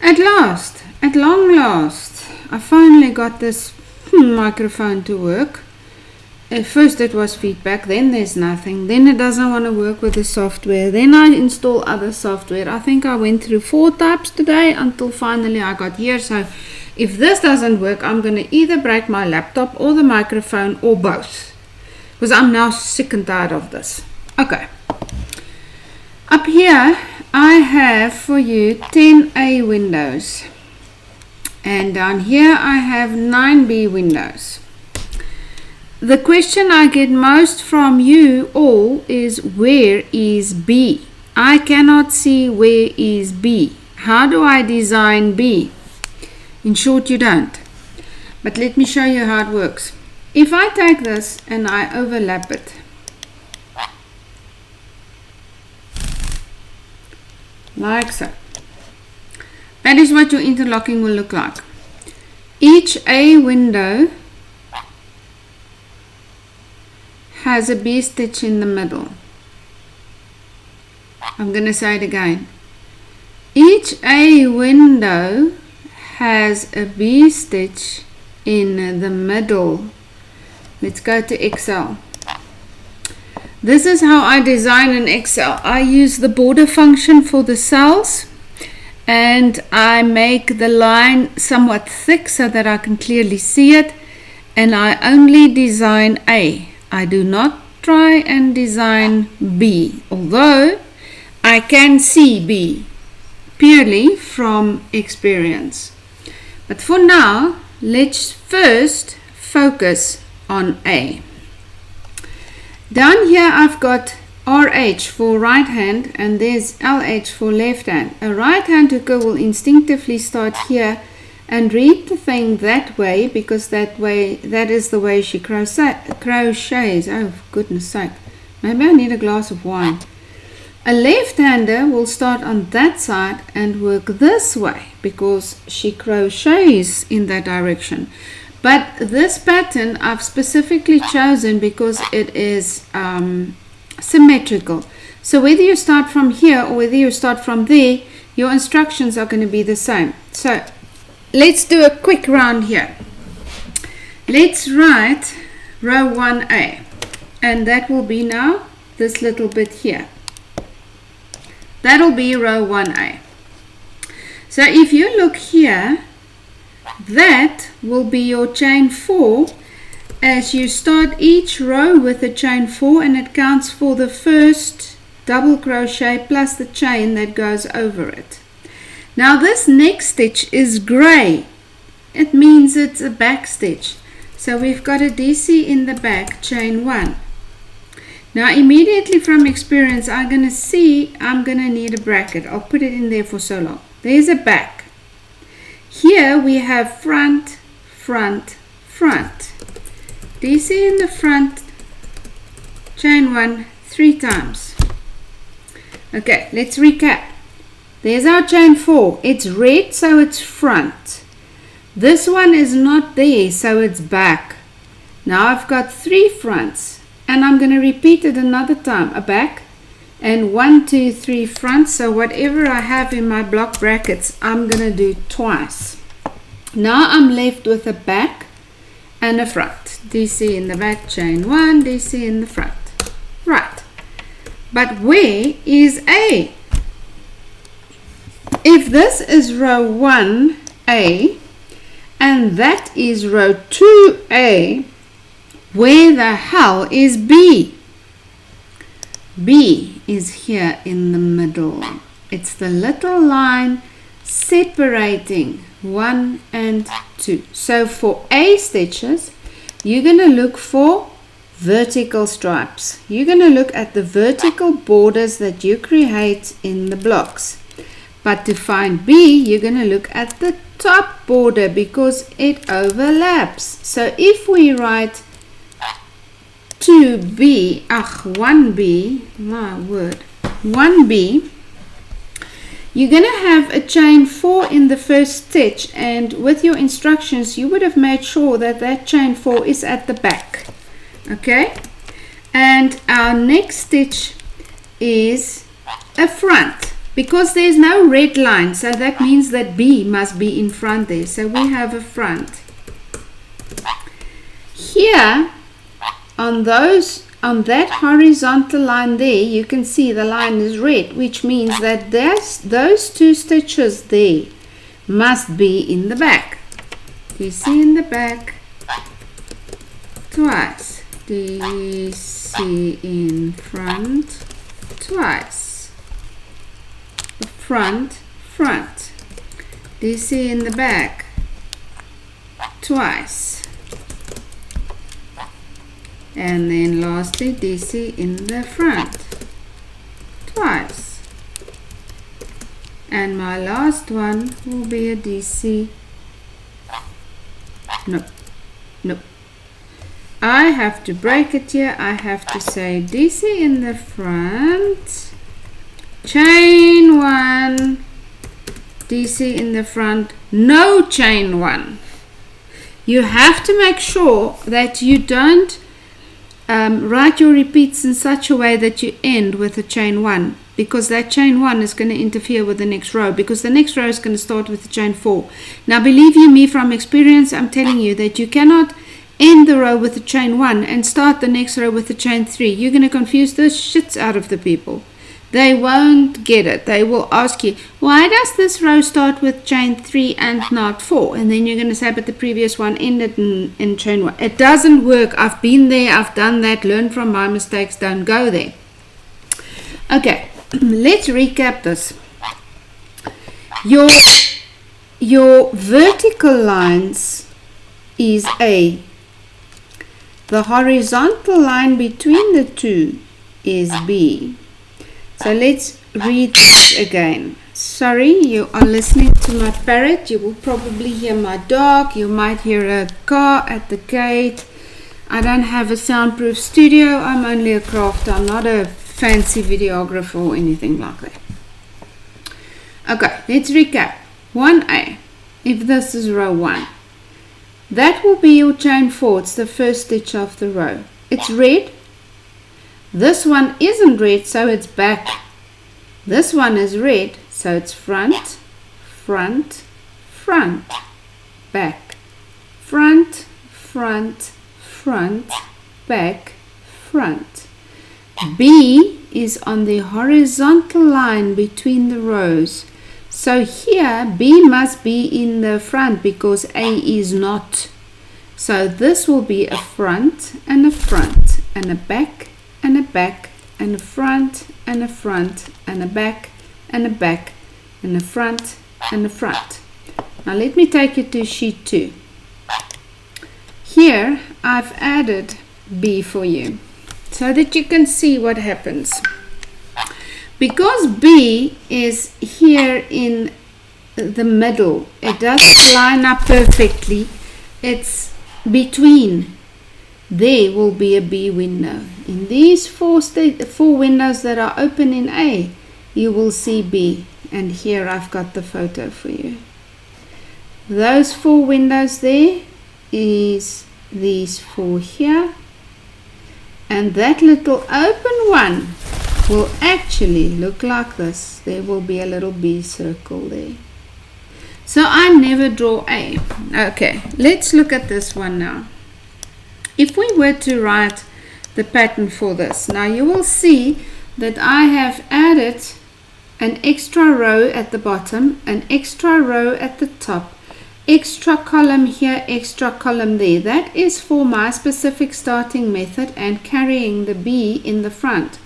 At long last, I finally got this microphone to work. At first it was feedback, then there's nothing, then it doesn't want to work with the software, then I install other software. I think I went through 4 types today until finally I got here. So if this doesn't work, I'm going to either break my laptop or the microphone or both, because I'm now sick and tired of this. Okay, up here I have for you 10A windows, and down here I have 9B windows. The question I get most from you all is, where is B? I cannot see where is B. How do I design B? In short, you don't. But let me show you how it works. If I take this and I overlap it, like so, that is what your interlocking will look like. Each A window has a B stitch in the middle. I'm going to say it again. Each A window has a B stitch in the middle. Let's go to Excel. This is how I design in Excel. I use the border function for the cells, and I make the line somewhat thick so that I can clearly see it, and I only design A. I do not try and design B, although I can see B purely from experience. But for now, let's first focus on A. Down here I've got RH for right hand, and there's LH for left hand. A right hand hooker will instinctively start here and read the thing that way, because that is the way she crochets. Oh, for goodness sake. Maybe I need a glass of wine. A left-hander will start on that side and work this way, because she crochets in that direction. But this pattern I've specifically chosen because it is symmetrical. So whether you start from here or whether you start from there, your instructions are going to be the same. So let's do a quick round here. Let's write row 1A, and that will be now this little bit here. That'll be row 1A. So if you look here, that will be your chain 4, as you start each row with a chain 4, and it counts for the first double crochet plus the chain that goes over it. Now this next stitch is gray. It means it's a back stitch. So we've got a DC in the back, chain 1. Now immediately from experience, I'm going to see I'm going to need a bracket. I'll put it in there for so long. There's a back. Here we have front, front, front. DC in the front, chain 1 3 times. Okay, let's recap. There's our chain 4. It's red, so it's front. This one is not there, so it's back. Now I've got 3 fronts, and I'm going to repeat it another time. A back and 1, 2, 3 fronts. So whatever I have in my block brackets, I'm going to do twice. Now I'm left with a back and a front. DC in the back, chain 1, DC in the front. Right. But where is A? If this is row 1A and that is row 2A, where the hell is B? B is here in the middle. It's the little line separating 1 and 2. So for A stitches, you're going to look for vertical stripes. You're going to look at the vertical borders that you create in the blocks. But to find B, you're going to look at the top border because it overlaps. So if we write 2B, 1B, my word, 1B, you're going to have a chain 4 in the first stitch, and with your instructions you would have made sure that that chain 4 is at the back. Okay, and our next stitch is a front. because there's no red line, so that means that B must be in front there. So we have a front. Here, on that horizontal line there, you can see the line is red, which means that those 2 stitches there must be in the back. DC in the back twice, DC in front twice, front, DC in the back twice, and then lastly DC in the front twice, and my last one will be a DC. No, I have to break it here. I have to say DC in the front, chain 1, DC in the front, no chain 1. You have to make sure that you don't write your repeats in such a way that you end with a chain 1, because that chain 1 is going to interfere with the next row, because the next row is going to start with the chain 4. Now believe you me, from experience, I'm telling you that you cannot end the row with the chain 1 and start the next row with the chain 3. You're going to confuse the shits out of the people. They won't get it. They will ask you, why does this row start with chain 3 and not 4? And then you're going to say, but the previous one ended in chain 1. It doesn't work. I've been there. I've done that. Learn from my mistakes. Don't go there. Okay, let's recap this. Your vertical lines is A. The horizontal line between the 2 is B. So let's read this again. Sorry, you are listening to my parrot. You will probably hear my dog. You might hear a car at the gate. I don't have a soundproof studio. I'm only a crafter. I'm not a fancy videographer or anything like that. Okay, let's recap. 1A, if this is row 1, that will be your chain 4. It's the first stitch of the row. It's red. This one isn't red, so it's back. This one is red, so it's front, front, front, back, front, front, front, back, front. B is on the horizontal line between the rows. So here B must be in the front because A is not. So this will be a front and a front and a back and a back and a front and a front and a back and a back and a front and a front. Now let me take you to sheet 2. Here I've added B for you so that you can see what happens. Because B is here in the middle, it doesn't line up perfectly. It's between. There will be a B window. In these four windows that are open in A, you will see B. And here I've got the photo for you. Those 4 windows there is these 4 here. And that little open one will actually look like this. There will be a little B circle there. So I never draw A. Okay, let's look at this one now. If we were to write the pattern for this, now you will see that I have added an extra row at the bottom, an extra row at the top, extra column here, extra column there. That is for my specific starting method and carrying the B in the front.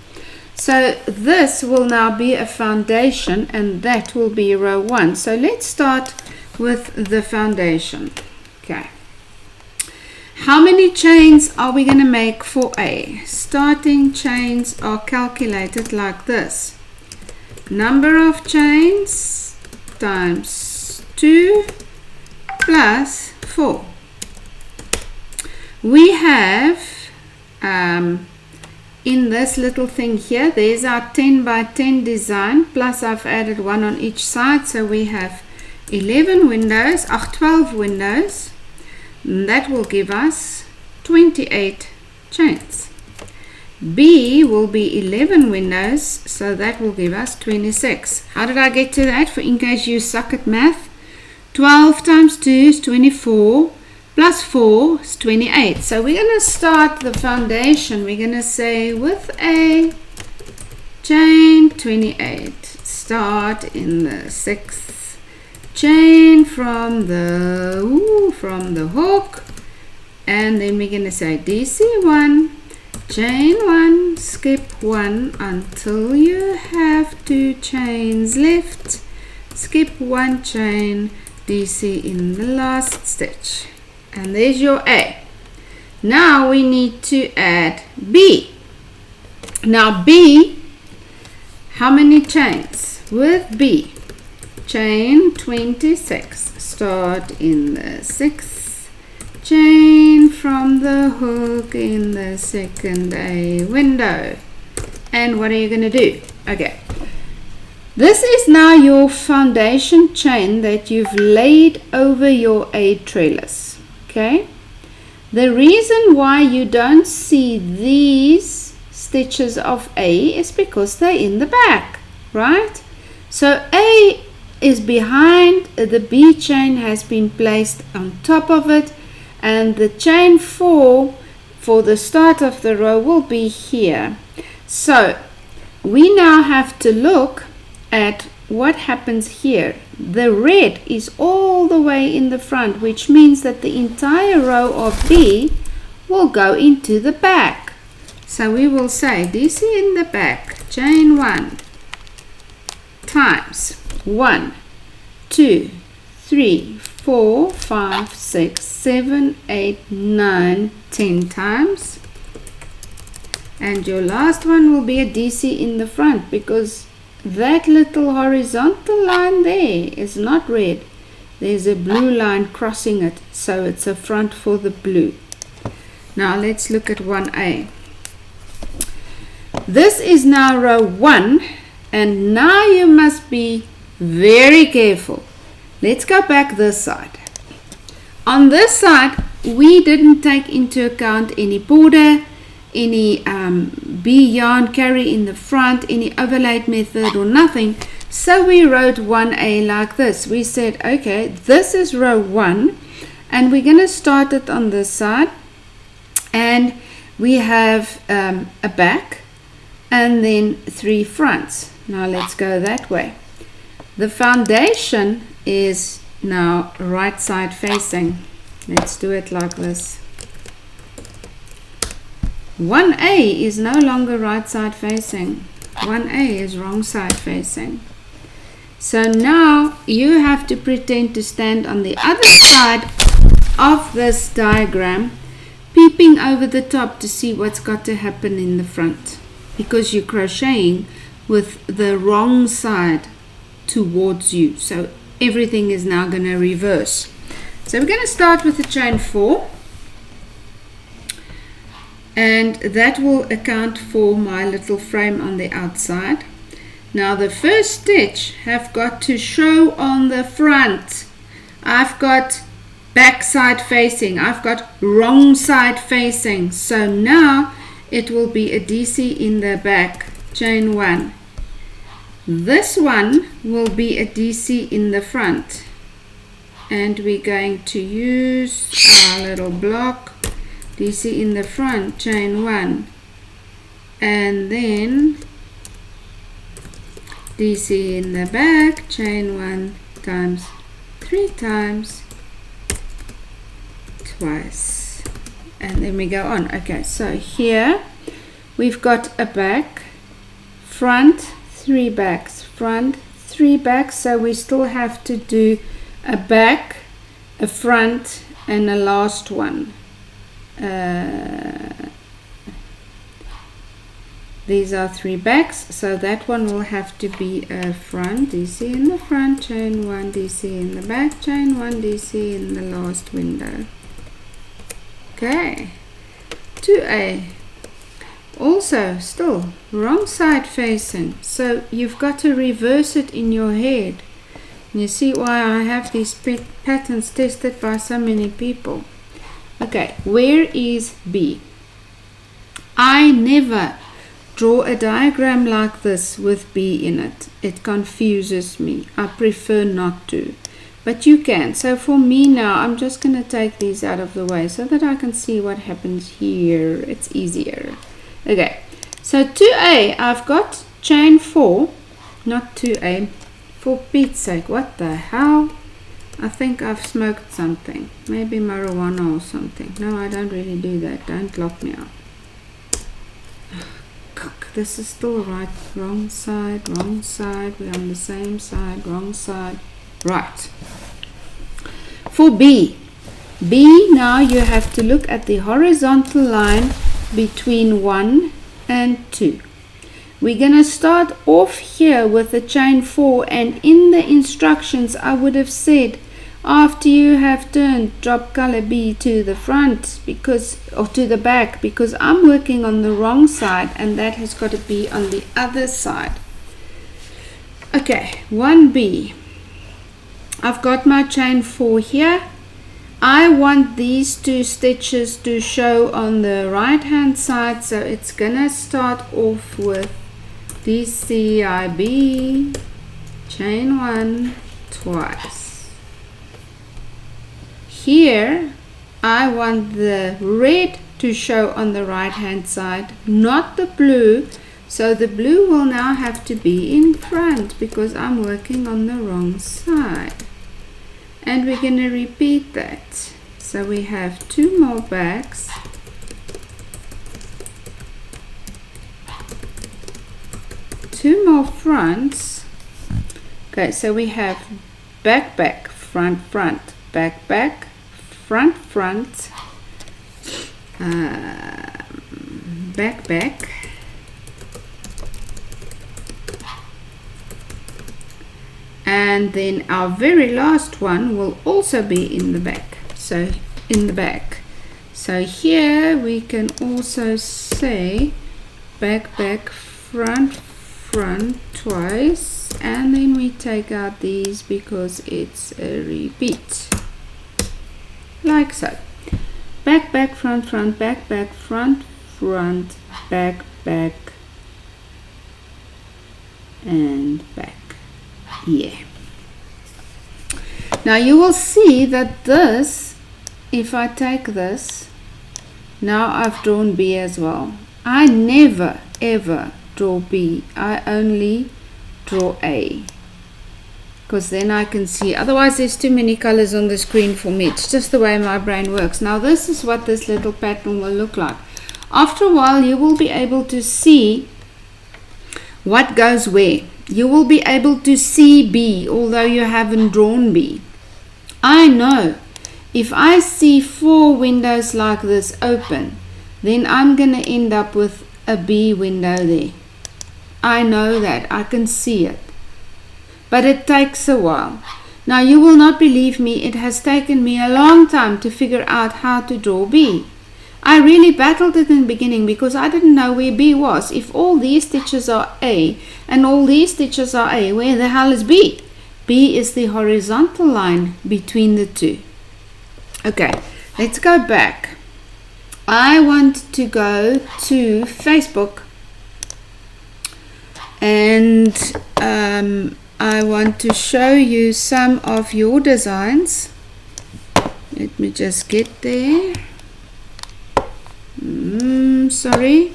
So this will now be a foundation and that will be row 1. So let's start with the foundation. Okay. How many chains are we going to make for A? Starting chains are calculated like this. Number of chains times 2 plus 4. We have in this little thing here, there's our 10 by 10 design, plus I've added 1 on each side, so we have 12 windows. And that will give us 28 chains. B will be 11 windows, so that will give us 26. How did I get to that? For in case you suck at math, 12 times 2 is 24, plus 4 is 28. So we're going to start the foundation. We're going to say with a chain 28. Start in the 6th chain from the hook, and then we're going to say DC1. Chain 1, skip 1 until you have 2 chains left. Skip 1 chain, DC in the last stitch. And there's your A. Now we need to add B. Now B, how many chains? With B, chain 26. Start in the 6th chain from the hook in the second A window. And what are you going to do? Okay, this is now your foundation chain that you've laid over your A trellis. Okay, the reason why you don't see these stitches of A is because they're in the back, right? So A is behind, the B chain has been placed on top of it, and the chain 4 for the start of the row will be here. So we now have to look at what happens here. The red is all the way in the front, which means that the entire row of B will go into the back. So we will say DC in the back, chain 1 times 1, 2, 3, 4, 5, 6, 7, 8, 9, 10 times. And your last one will be a DC in the front, because that little horizontal line there is not red. There's a blue line crossing it, so it's a front for the blue. Now let's look at 1A. This is now row 1, and now you must be very careful. Let's go back this side. On this side, we didn't take into account any border, any B yarn carry in the front, any overlaid method or nothing. So we wrote 1A like this. We said, okay, this is row 1, and we're going to start it on this side, and we have a back and then 3 fronts. Now let's go that way. The foundation is now right side facing. Let's do it like this. 1A is no longer right side facing. 1A is wrong side facing. So now you have to pretend to stand on the other side of this diagram, peeping over the top to see what's got to happen in the front, because you're crocheting with the wrong side towards you. So everything is now going to reverse. So we're going to start with the chain 4, and that will account for my little frame on the outside. Now the first stitch have got to show on the front. I've got back side facing, I've got wrong side facing, so now it will be a DC in the back, chain 1. This one will be a DC in the front, and we're going to use our little block, DC in the front, chain 1, and then DC in the back, chain 1 times 3 times twice, and then we go on. Okay, so here we've got a back, front, 3 backs, front, 3 backs, so we still have to do a back, a front, and a last one. These are 3 backs, so that one will have to be a front, DC in the front, chain 1, DC in the back, chain 1, DC in the last window. Okay, 2A. Also, still wrong side facing, so you've got to reverse it in your head. You see why I have these patterns tested by so many people. Okay, where is B? I never draw a diagram like this with B in it. It confuses me. I prefer not to. But you can. So for me now, I'm just going to take these out of the way so that I can see what happens here. It's easier. Okay. So 2A, I've got chain 4. Not 2A. For Pete's sake, what the hell? I think I've smoked something. Maybe marijuana or something. No, I don't really do that. Don't lock me up. This is still right. Wrong side, wrong side. We're on the same side, wrong side. Right. For B. B, now you have to look at the horizontal line between 1 and 2. We're going to start off here with the chain 4, and in the instructions I would have said after you have turned, drop color B to the front or to the back, because I'm working on the wrong side and that has got to be on the other side. Okay, 1B. I've got my chain 4 here. I want these 2 stitches to show on the right hand side, so it's gonna start off with DCIB, chain 1 twice. Here I want the red to show on the right hand side, not the blue, so the blue will now have to be in front because I'm working on the wrong side. And we're going to repeat that. So we have 2 more backs, two more fronts. Okay, so we have back, back, front, front, back, back, front, front, back, back, and then our very last one will also be in the back. So in the back. So here we can also say back, back, front, front twice, and then we take out these because it's a repeat. Like so. Back, back, front, front, back, back, front, front, back, back, and back. Yeah. Now you will see that this, if I take this, now I've drawn B as well. I never ever draw B. I only draw A, because then I can see. Otherwise there's too many colors on the screen for me. It's just the way my brain works. Now this is what this little pattern will look like. After a while you will be able to see what goes where. You will be able to see B although you haven't drawn B. I know if I see 4 windows like this open, then I'm going to end up with a B window there. I know that. I can see it. But it takes a while. Now you will not believe me, it has taken me a long time to figure out how to draw B. I really battled it in the beginning because I didn't know where B was. If all these stitches are A and all these stitches are A, where the hell is B? B is the horizontal line between the two. Okay, let's go back. I want to go to Facebook and I want to show you some of your designs. Let me just get there. Sorry,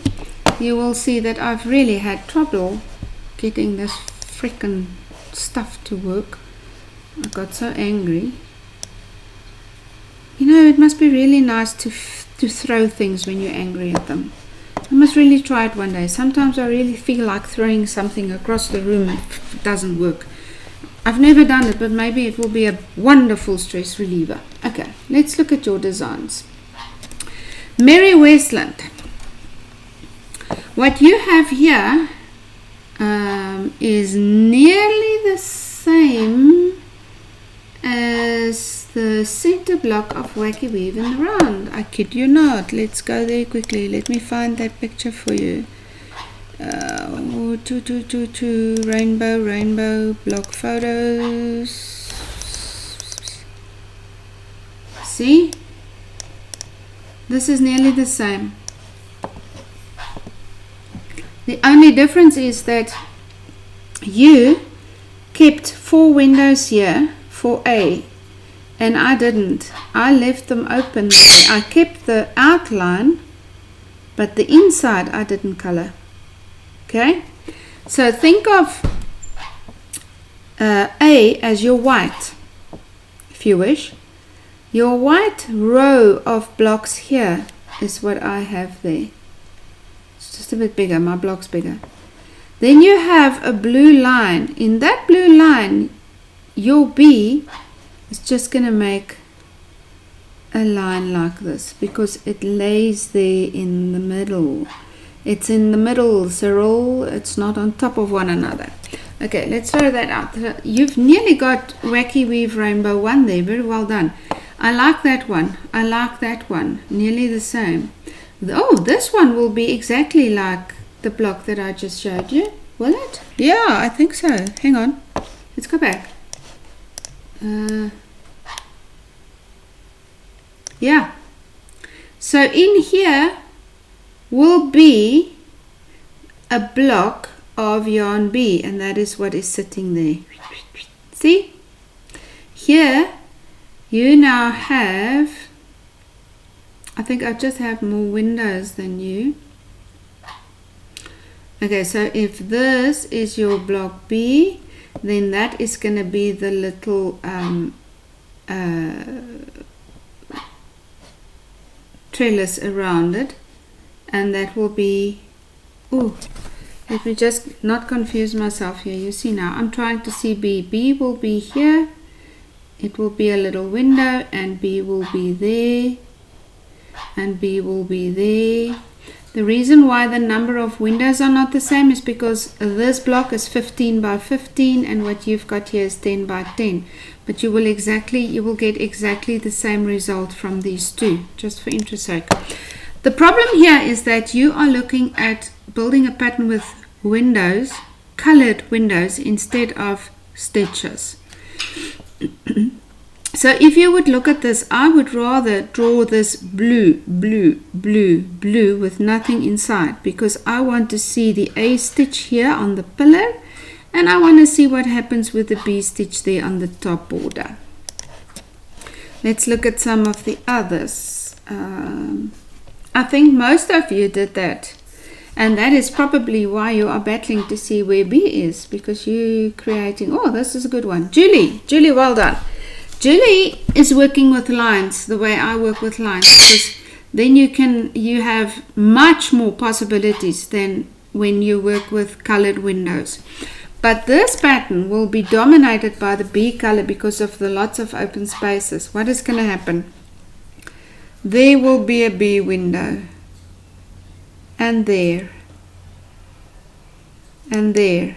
you will see that I've really had trouble getting this freaking stuff to work. I got so angry. You know, it must be really nice to throw things when you're angry at them. I must really try it one day. Sometimes I really feel like throwing something across the room if it doesn't work. I've never done it, but maybe it will be a wonderful stress reliever. Okay, let's look at your designs. Mary Westland. What you have here is nearly the same as the center block of Wacky Weaving Around. I kid you not. Let's go there quickly. Let me find that picture for you. Rainbow block photos. See? This is nearly the same. The only difference is that you kept 4 windows here for A, and I didn't. I left them open there. I kept the outline, but the inside I didn't color. Okay, so think of A as your white, if you wish. Your white row of blocks here is what I have there. It's just a bit bigger, my block's bigger. Then you have a blue line. In that blue line, your B is just going to make a line like this because it lays there in the middle. It's in the middle, Cyril. It's not on top of one another. Okay, let's throw that out. You've nearly got Wacky Weave Rainbow 1 there. Very well done. I like that one. I like that one. Nearly the same. Oh, this one will be exactly like the block that I just showed you. Will it? Yeah, I think so. Hang on. Let's go back. Yeah. So in here will be a block of yarn B, and that is what is sitting there. See? Here you now have, I think I just have more windows than you. Okay, so if this is your block B, then that is going to be the little trellis around it, and that will be, oh, let me just not confuse myself here. You see now, I'm trying to see B. B will be here, it will be a little window, and B will be there, and B will be there. The reason why the number of windows are not the same is because this block is 15 by 15 and what you've got here is 10 by 10. But you will get exactly the same result from these two, just for interest sake. The problem here is that you are looking at building a pattern with windows, colored windows, instead of stitches. So if you would look at this, I would rather draw this blue, blue, blue, blue with nothing inside, because I want to see the A stitch here on the pillar, and I want to see what happens with the B stitch there on the top border. Let's look at some of the others. I think most of you did that, and that is probably why you are battling to see where B is, because you're creating, oh, this is a good one. Julie, well done. Julie is working with lines the way I work with lines, because then you have much more possibilities than when you work with colored windows. But this pattern will be dominated by the B color because of the lots of open spaces. What is going to happen? There will be a B window, and there, and there,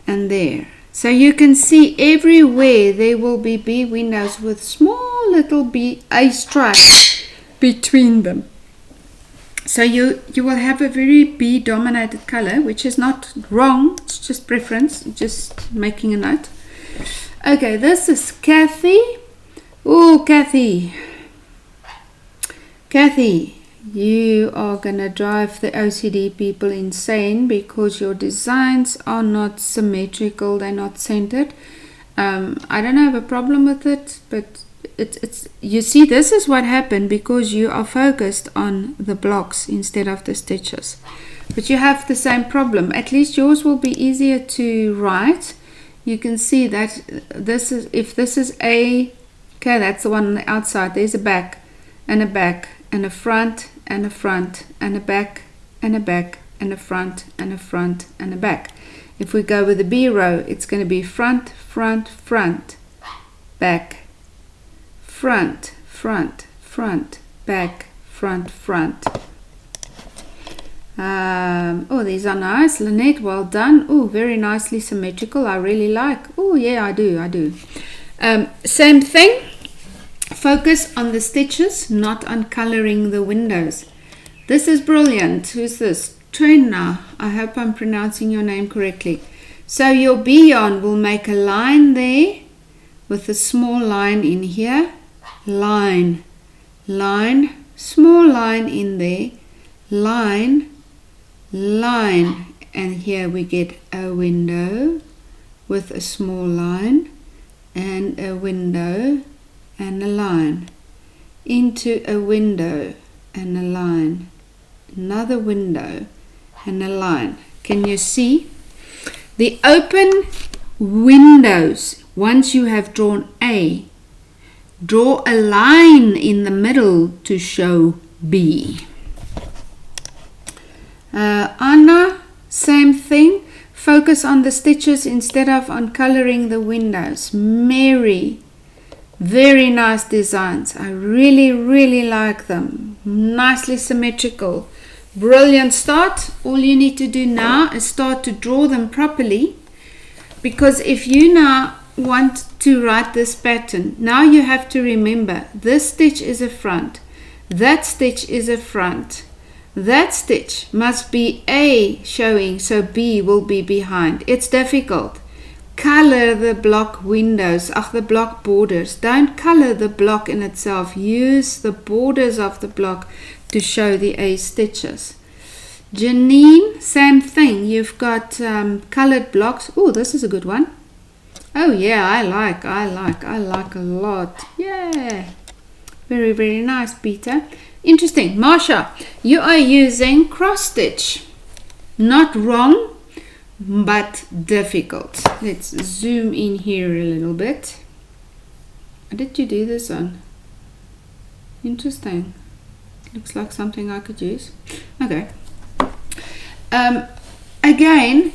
and there. So you can see everywhere there will be B windows with small little A stripes between them. So you will have a very B dominated color, which is not wrong, it's just preference, just making a note. Okay, this is Kathy. Oh, Kathy, you are gonna drive the OCD people insane because your designs are not symmetrical, they're not centered. I don't have a problem with it, but it's you see, this is what happened because you are focused on the blocks instead of the stitches. But you have the same problem. At least yours will be easier to write. You can see that this is, if this is A, okay, that's the one on the outside. There's a back and a back and a front and a front and a back and a back and a front and a front and a back. If we go with the B row, it's going to be front, front, front, back, front, front, front, back, front, front. Oh, these are nice. Lynette, well done. Oh, very nicely symmetrical. I really like. Oh, yeah, I do. Same thing. Focus on the stitches, not on coloring the windows. This is brilliant. Who's this? Trina. I hope I'm pronouncing your name correctly. So your B yarn will make a line there with a small line in here. Line, small line in there. Line, line, and here we get a window with a small line, and a window and a line, into a window and a line, another window and a line. Can you see? The open windows, once you have drawn A, draw a line in the middle to show B. Anna, same thing. Focus on the stitches instead of on coloring the windows. Mary, very nice designs. I really like them. Nicely symmetrical. Brilliant start. All you need to do now is start to draw them properly, because if you now want to write this pattern, now you have to remember this stitch is a front, that stitch is a front, that stitch must be A showing, so B will be behind. It's difficult. Color the block windows, the block borders. Don't color the block in itself. Use the borders of the block to show the A stitches. Janine, same thing. You've got colored blocks. Oh, this is a good one. Oh yeah, I like a lot. Yeah. Very nice, Peter. Interesting. Marsha, you are using cross stitch. Not wrong, but difficult. Let's zoom in here a little bit. What did you do this on? Interesting. Looks like something I could use. Okay. Again,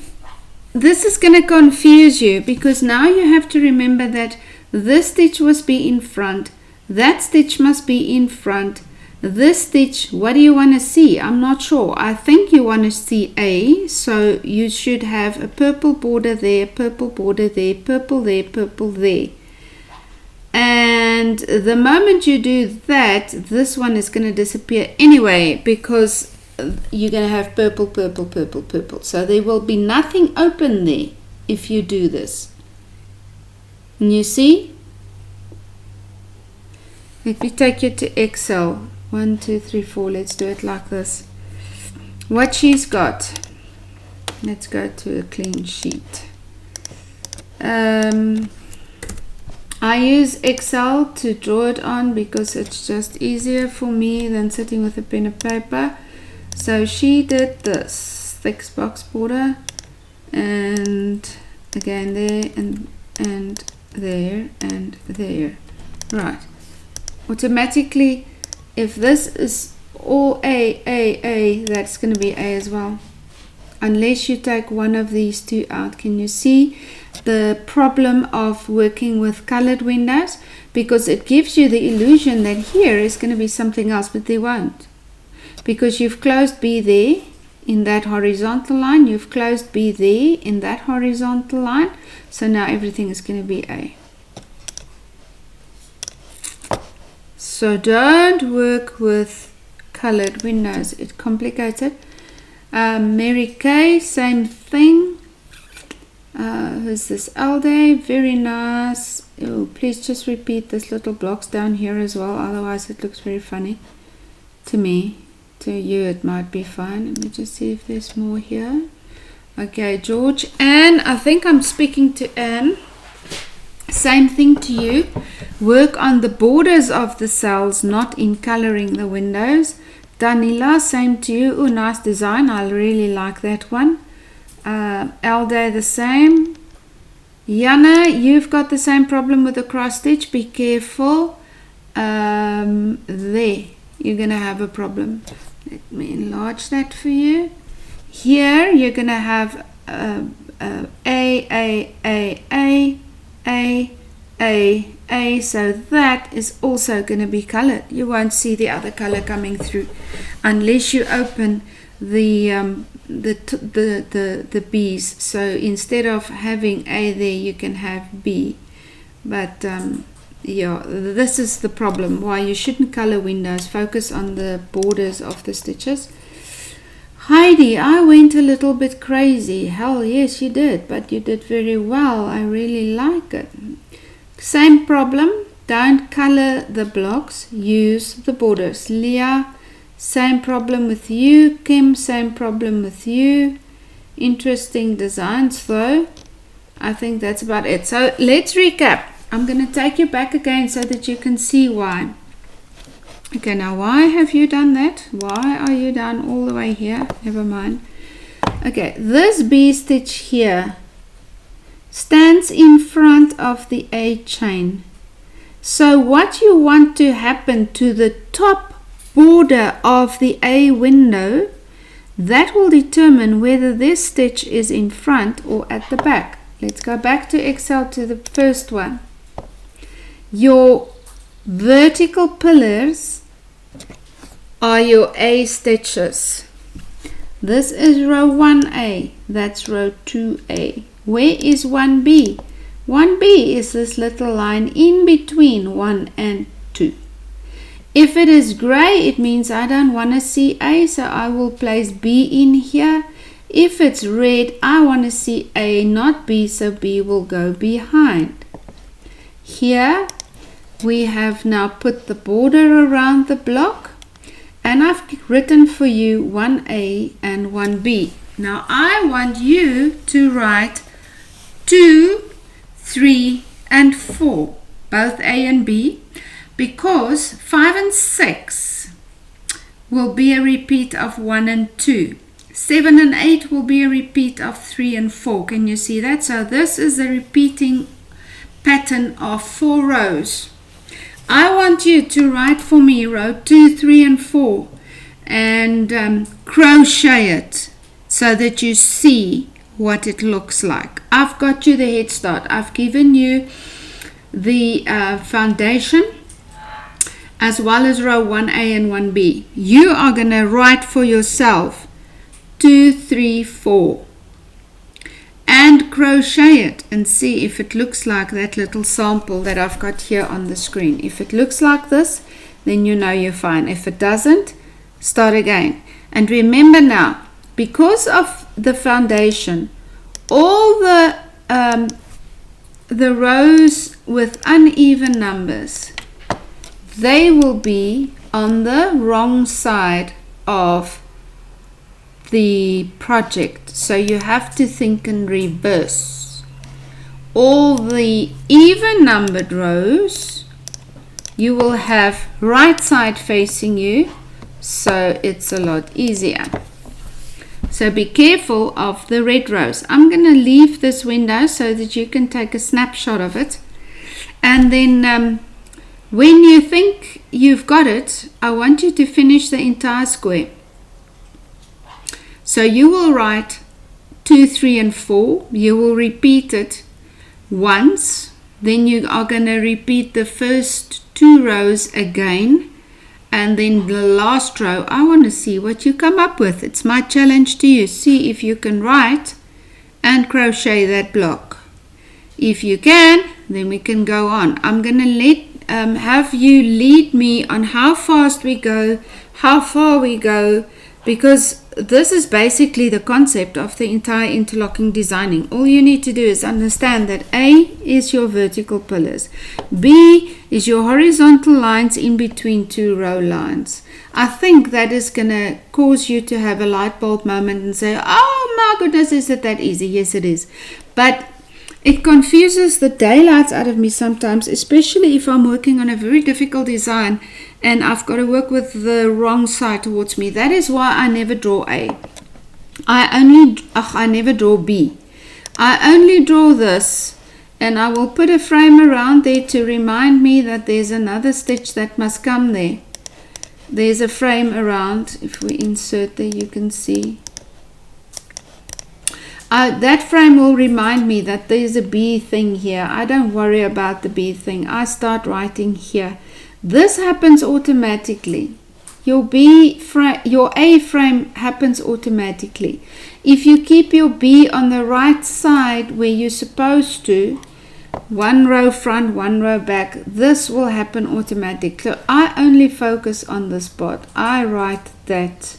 this is going to confuse you, because now you have to remember that this stitch must be in front, that stitch must be in front, this stitch, what do you want to see? I'm not sure. I think you want to see A, so you should have a purple border there, purple border there, purple there, purple there. And the moment you do that, this one is going to disappear anyway, because you're going to have purple, purple, purple, purple. So there will be nothing open there if you do this. And you see? Let me take you to Excel. 1, 2, 3, 4. Let's do it like this. What she's got. Let's go to a clean sheet. I use Excel to draw it on because it's just easier for me than sitting with a pen and paper. So she did this thick box border, and again there, and there, and there. Right. Automatically, if this is all A, that's going to be A as well, unless you take one of these two out. Can you see the problem of working with colored windows? Because it gives you the illusion that here is going to be something else, but there won't, because you've closed B there in that horizontal line, you've closed B there in that horizontal line, so now everything is going to be A. So don't work with colored windows, it complicates it. Mary Kay, same thing. Who's this? Alday, very nice. Oh, please just repeat this little blocks down here as well, otherwise it looks very funny to me. To you it might be fine. Let me just see if there's more here. Okay, George. Anne, I think I'm speaking to Anne. Same thing to you. Work on the borders of the cells, not in coloring the windows. Danila, same to you. Oh, nice design. I really like that one. Alday, the same. Yana, you've got the same problem with the cross stitch. Be careful. There, you're going to have a problem. Let me enlarge that for you. Here, you're going to have A, so that is also going to be colored. You won't see the other color coming through unless you open the B's. So instead of having A there, you can have B. But yeah, this is the problem why you shouldn't color windows. Focus on the borders of the stitches. Heidi, I went a little bit crazy. Hell yes, you did, but you did very well. I really like it. Same problem. Don't color the blocks. Use the borders. Leah, Same problem with you, Kim, same problem with you. Interesting designs though. I think that's about it. So let's recap. I'm going to take you back again so that you can see why. Okay, now why have you done that? Why are you down all the way here? Never mind. Okay, this B stitch here stands in front of the A chain. So what you want to happen to the top border of the A window, that will determine whether this stitch is in front or at the back. Let's go back to Excel to the first one. Your vertical pillars are your A stitches. This is row 1A, that's row 2A. Where is 1B? 1B is this little line in between 1 and 2. If it is gray, it means I don't want to see A, so I will place B in here. If it's red, I want to see A, not B, so B will go behind. Here we have now put the border around the block, and I've written for you 1A and 1B. Now I want you to write 2, 3 and 4, both A and B, because 5 and 6 will be a repeat of 1 and 2. 7 and 8 will be a repeat of 3 and 4. Can you see that? So this is a repeating pattern of 4 rows. I want you to write for me row 2, 3 and 4 and crochet it so that you see what it looks like. I've got you the head start. I've given you the foundation as well as row 1A and 1B. You are going to write for yourself 2, 3, 4 and crochet it and see if it looks like that little sample that I've got here on the screen. If it looks like this, then you know you're fine. If it doesn't, start again. And remember now, because of the foundation, all the rows with uneven numbers, they will be on the wrong side of the project, so you have to think in reverse. All the even numbered rows you will have right side facing you, so it's a lot easier. So be careful of the red rows. I'm going to leave this window so that you can take a snapshot of it, and then when you think you've got it, I want you to finish the entire square. So you will write 2, 3 and 4. You will repeat it once. Then you are going to repeat the first 2 rows again. And then the last row, I want to see what you come up with. It's my challenge to you. See if you can write and crochet that block. If you can, then we can go on. I'm going to have you lead me on how fast we go, how far we go, because this is basically the concept of the entire interlocking designing. All you need to do is understand that A is your vertical pillars, B is your horizontal lines in between 2 row lines. I think that is going to cause you to have a light bulb moment and say, oh my goodness, is it that easy? Yes, it is. But it confuses the daylights out of me sometimes, especially if I'm working on a very difficult design and I've got to work with the wrong side towards me. That is why I never draw A. I never draw B. I only draw this, and I will put a frame around there to remind me that there's another stitch that must come there. There's a frame around. If we insert there, you can see. That frame will remind me that there's a B thing here. I don't worry about the B thing. I start writing here. This happens automatically. Your A frame happens automatically. If you keep your B on the right side where you're supposed to, 1 row front, 1 row back, this will happen automatically. So I only focus on this part. I write that,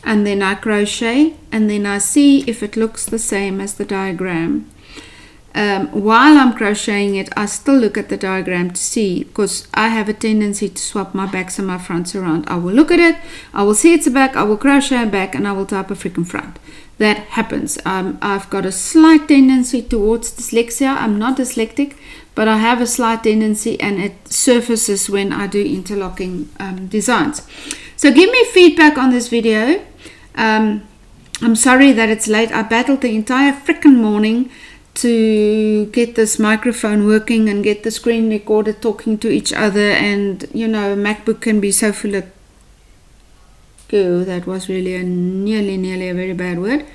and then I crochet, and then I see if it looks the same as the diagram. while I'm crocheting it, I still look at the diagram to see, because I have a tendency to swap my backs and my fronts around. I will look at it, I will see it's a back, I will crochet a back, and I will type a freaking front. That happens. I've got a slight tendency towards dyslexia. I'm not dyslexic, but I have a slight tendency, and it surfaces when I do interlocking designs. So give me feedback on this video. I'm sorry that it's late. I battled the entire freaking morning to get this microphone working and get the screen recorder talking to each other, and you know, MacBook can be so full of goo. That was really nearly a very bad word.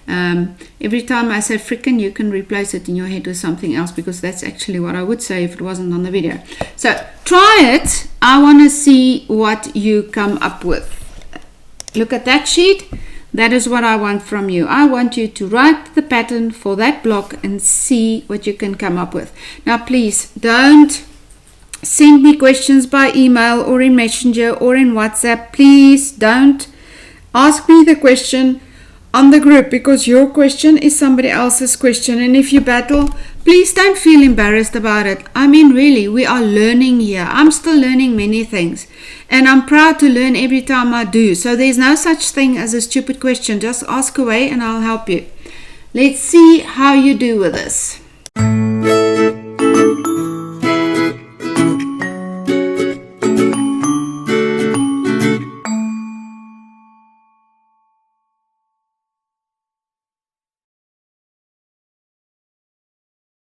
Every time I say frickin', you can replace it in your head with something else, because that's actually what I would say if it wasn't on the video. So try it. I want to see what you come up with. Look at that sheet. That is what I want from you. I want you to write the pattern for that block and see what you can come up with. Now please don't send me questions by email or in Messenger or in WhatsApp. Please don't ask me the question on the group, because your question is somebody else's question, and if you battle, please don't feel embarrassed about it. I mean, really, we are learning here. I'm still learning many things, and I'm proud to learn every time I do. So there's no such thing as a stupid question. Just ask away and I'll help you. Let's see how you do with this.